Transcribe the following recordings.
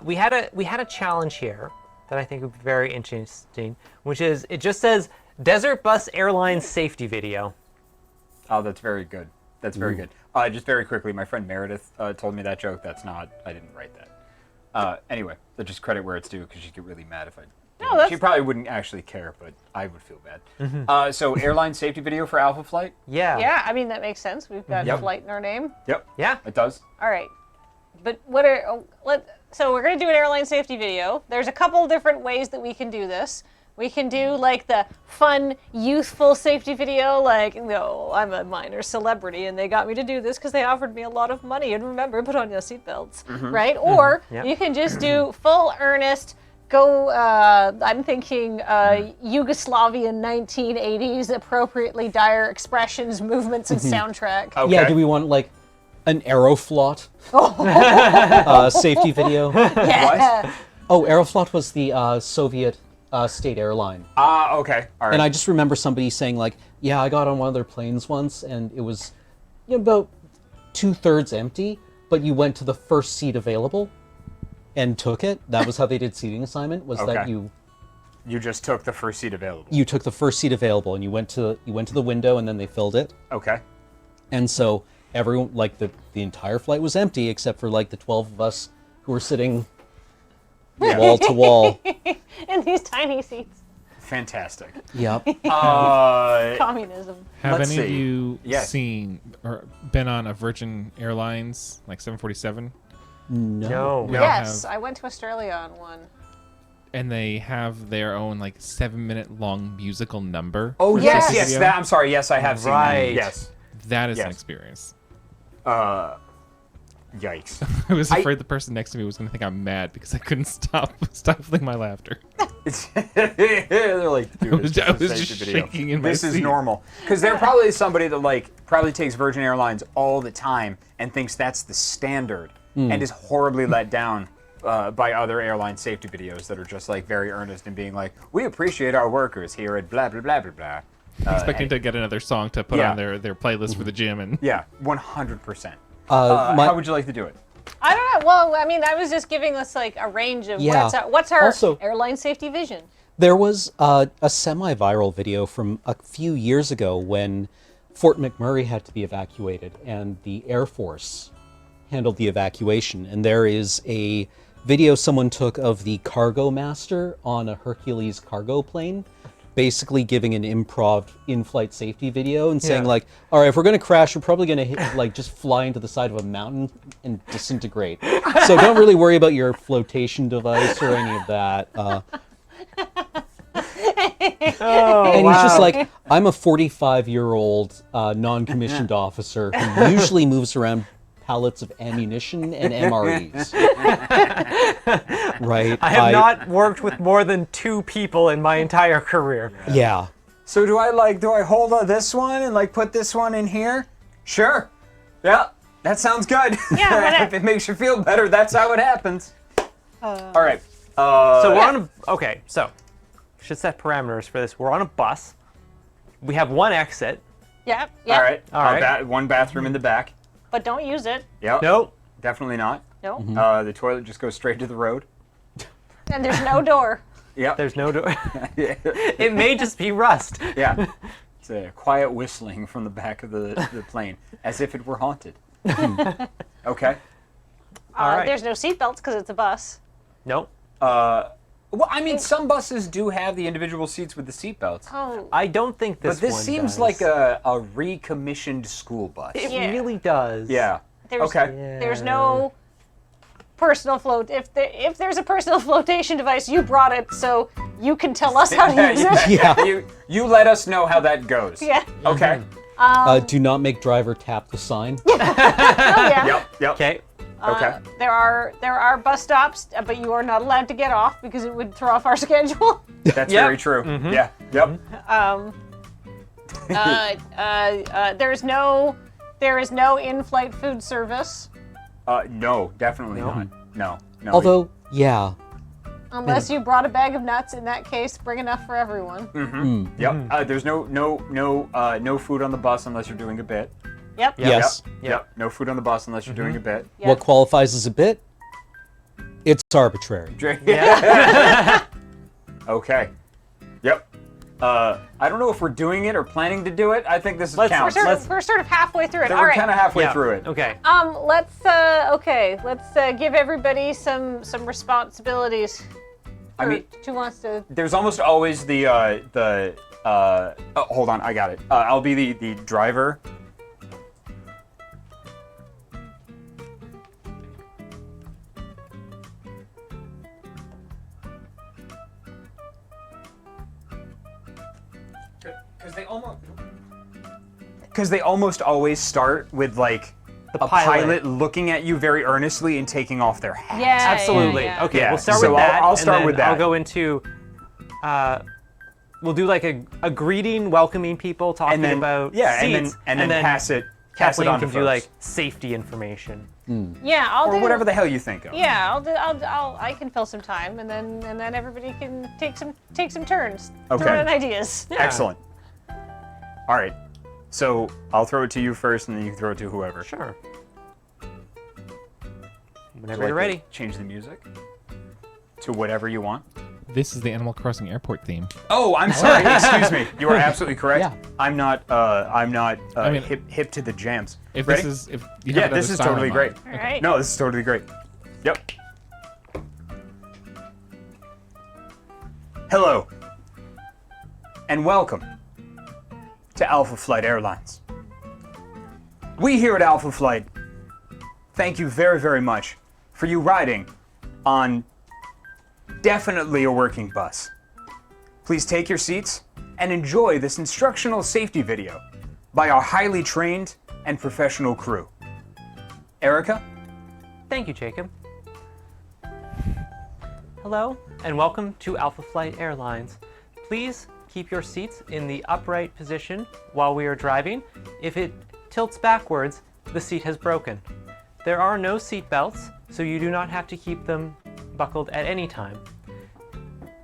we had a challenge here that I think would be very interesting, which is it just says Desert Bus Airlines Safety Video. Oh, that's very good. That's very good. Just very quickly, my friend Meredith told me that joke. That's not. I didn't write that. Anyway, just credit where it's due because she'd get really mad if I. No, she probably wouldn't actually care, but I would feel bad. So, airline safety video for Alpha Flight. Yeah. Yeah, I mean that makes sense. We've got flight in our name. Yep. Yeah. It does. All right, but so we're gonna do an airline safety video. There's a couple different ways that we can do this. We can do like the fun, youthful safety video, like, no, I'm a minor celebrity and they got me to do this because they offered me a lot of money. And remember, put on your seatbelts, right? Or you can just do full earnest, I'm thinking Yugoslavian 1980s, appropriately dire expressions, movements, and soundtrack. Okay. Yeah, do we want like an Aeroflot safety video? Yeah. What? Oh, Aeroflot was the Soviet state airline. Okay. All right. And I just remember somebody saying like, yeah, I got on one of their planes once and it was about 2/3 empty, but you went to the first seat available and took it. That was how they did seating assignment, was that you just took the first seat available. You took the first seat available and you went to the window and then they filled it. Okay. And so everyone, like the entire flight was empty except for like the 12 of us who were sitting wall to wall. In these tiny seats. Fantastic. Yep. Communism. Have Let's any of see. you Yes. seen or been on a Virgin Airlines, like 747? No. We all Yes, have- I went to Australia on one. And they have their own like 7-minute long musical number. Oh for yes, safety yes. video. That I'm sorry. Yes, I have seen Right. that. Yes. That is an Yes. experience. Yikes. I was afraid the person next to me was going to think I'm mad because I couldn't stifling my laughter. They're like, dude, it's I was a just safety video. shaking in my This is seat. normal. Because they're probably somebody that like probably takes Virgin Airlines all the time and thinks that's the standard and is horribly let down by other airline safety videos that are just like very earnest and being like, we appreciate our workers here at blah blah blah blah blah. Expecting to get another song to put on their playlist for the gym and Yeah, 100%. My- How would you like to do it? I don't know. Well, I mean, I was just giving us like a range of what's our Also- airline safety vision. There was a semi-viral video from a few years ago when Fort McMurray had to be evacuated and the Air Force handled the evacuation. And there is a video someone took of the cargo master on a Hercules cargo plane, basically giving an improv in-flight safety video and saying like, all right, if we're going to crash, we're probably going to hit, like just fly into the side of a mountain and disintegrate. So don't really worry about your flotation device or any of that. And he's just like, I'm a 45-year-old non-commissioned officer who usually moves around pallets of ammunition and MREs. Right? I have not worked with more than 2 people in my entire career. Yeah. So do I hold this one and like put this one in here? Sure. Yeah, that sounds good. Yeah, if it makes you feel better, that's how it happens. All right. So we're on a, okay, so should set parameters for this. We're on a bus. We have one exit. Yeah. All right. All right. One bathroom in the back. But don't use it. Yep. Nope. Definitely not. No. The toilet just goes straight to the road. And there's no door. Yep. There's no door. It may just be rust. Yeah. It's a quiet whistling from the back of the plane, as if it were haunted. Okay. All right. There's no seatbelts because it's a bus. Nope. Well, I mean, some buses do have the individual seats with the seatbelts. Oh. I don't think this But this one seems does. like a recommissioned school bus. It Yeah. really does. Yeah. There's, Okay. There's no personal float. If there's a personal flotation device, you brought it, so you can tell us how to use it. Yeah. You let us know how that goes. Yeah. Okay. Do not make driver tap the sign. Oh yeah. Yep. Okay. Okay. There are bus stops, but you are not allowed to get off because it would throw off our schedule. That's Yep. very true. Yeah. Yep. There is no in-flight food service No, definitely not. No. Although, yeah. unless you brought a bag of nuts. In that case, bring enough for everyone. Yep. There's no food on the bus unless you're doing a bit. Yep. Yes. Yep. No food on the bus unless you're doing a bit. Yep. What qualifies as a bit? It's arbitrary. Okay. Yep. I don't know if we're doing it or planning to do it. I think this is Let's- counts. We're sort of halfway through it. Then All we're right. kind of halfway Yeah. through it. Okay. Let's give everybody some responsibilities. I mean, who wants to? there's almost always the hold on, I got it. I'll be the driver. Because they almost always start with like The a pilot looking at you very earnestly and taking off their hat. Yeah. Absolutely. Yeah, yeah. Okay, Yeah, we'll start so with that. I'll and start then with that. I'll go into. We'll do like a greeting, welcoming people, talking And then about seats, seats, and then pass it Kathleen on to can do folks. like safety information. Yeah, I'll or do whatever the hell you think of. Yeah, I can fill some time, and then everybody can take some turns. Okay. Throwing in ideas. Excellent. All right. So I'll throw it to you first, and then you can throw it to whoever. Sure. Would Whenever you you're like to ready. Change the music to whatever you want. This is the Animal Crossing airport theme. Oh, I'm sorry. Excuse me. You are absolutely correct. Yeah. I'm not. I mean- hip to the jams. If Ready? this is, if you have Yeah, another this is style in totally mind. great. All right. No, this is totally great. Yep. Hello, and welcome to Alpha Flight Airlines. We here at Alpha Flight thank you very, very much for you riding on definitely a working bus. Please take your seats and enjoy this instructional safety video by our highly trained and professional crew. Erica? Thank you, Jacob. Hello, and welcome to Alpha Flight Airlines. Please keep your seats in the upright position while we are driving. If it tilts backwards, the seat has broken. There are no seat belts, so you do not have to keep them buckled at any time.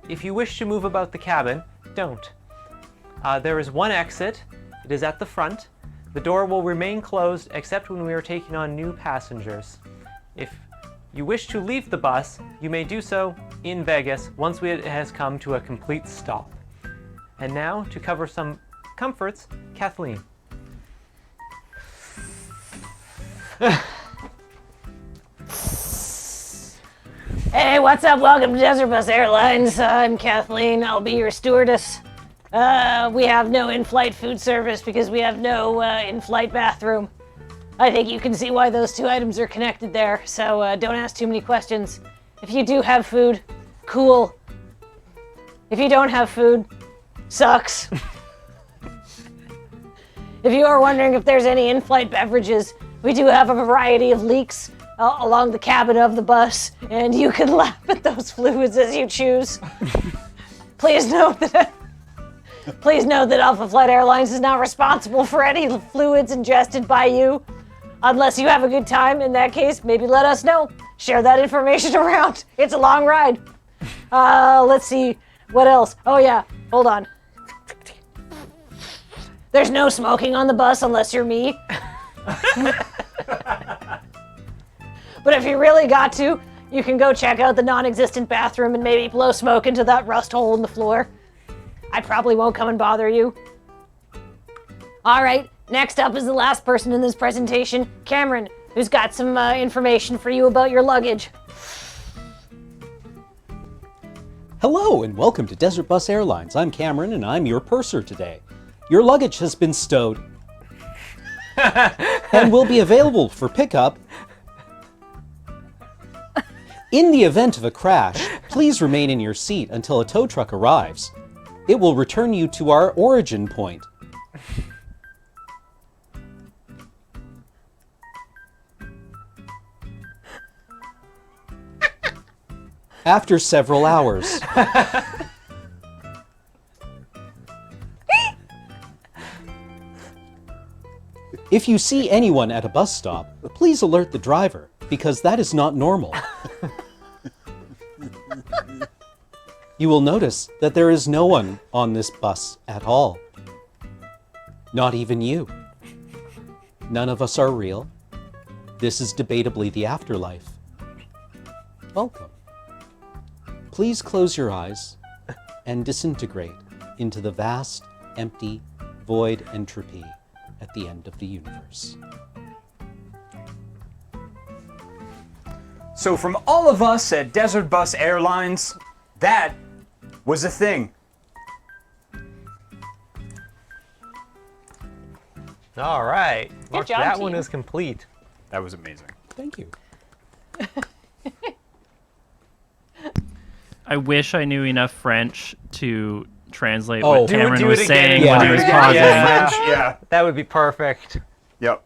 If you wish to move about the cabin, don't. There is one exit. It is at the front. The door will remain closed except when we are taking on new passengers. If you wish to leave the bus, you may do so in Vegas once it has come to a complete stop. And now, to cover some comforts, Kathleen. Hey, what's up? Welcome to Desert Bus Airlines. I'm Kathleen. I'll be your stewardess. We have no in-flight food service because we have no in-flight bathroom. I think you can see why those two items are connected there, so don't ask too many questions. If you do have food, cool. If you don't have food, sucks. If you are wondering if there's any in-flight beverages, we do have a variety of leaks along the cabin of the bus, and you can lap at those fluids as you choose. Please note that Alpha Flight Airlines is not responsible for any fluids ingested by you. Unless you have a good time, in that case, maybe let us know. Share that information around. It's a long ride. Let's see, what else? Oh yeah, hold on. There's no smoking on the bus unless you're me. But if you really got to, you can go check out the non-existent bathroom and maybe blow smoke into that rust hole in the floor. I probably won't come and bother you. All right, next up is the last person in this presentation, Cameron, who's got some information for you about your luggage. Hello, and welcome to Desert Bus Airlines. I'm Cameron, and I'm your purser today. Your luggage has been stowed and will be available for pickup. In the event of a crash, please remain in your seat until a tow truck arrives. It will return you to our origin point. After several hours. If you see anyone at a bus stop, please alert the driver, because that is not normal. You will notice that there is no one on this bus at all. Not even you. None of us are real. This is debatably the afterlife. Welcome. Please close your eyes and disintegrate into the vast, empty, void entropy at the end of the universe. So from all of us at Desert Bus Airlines, that was a thing. All right. Mark, job, that one team. is complete. That was amazing. Thank you. I wish I knew enough French to translate Oh. what Do it- Cameron do was it again. saying Yeah. when he was Do it pausing. Yeah. Yeah. That would be perfect. Yep.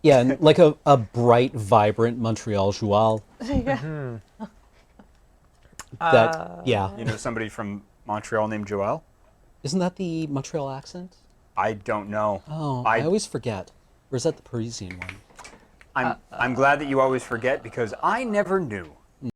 Yeah, and like a bright, vibrant Montreal joual. Yeah. You know somebody from Montreal named Joel? Isn't that the Montreal accent? I don't know. Oh, I always forget. Or is that the Parisian one? I'm glad that you always forget because I never knew.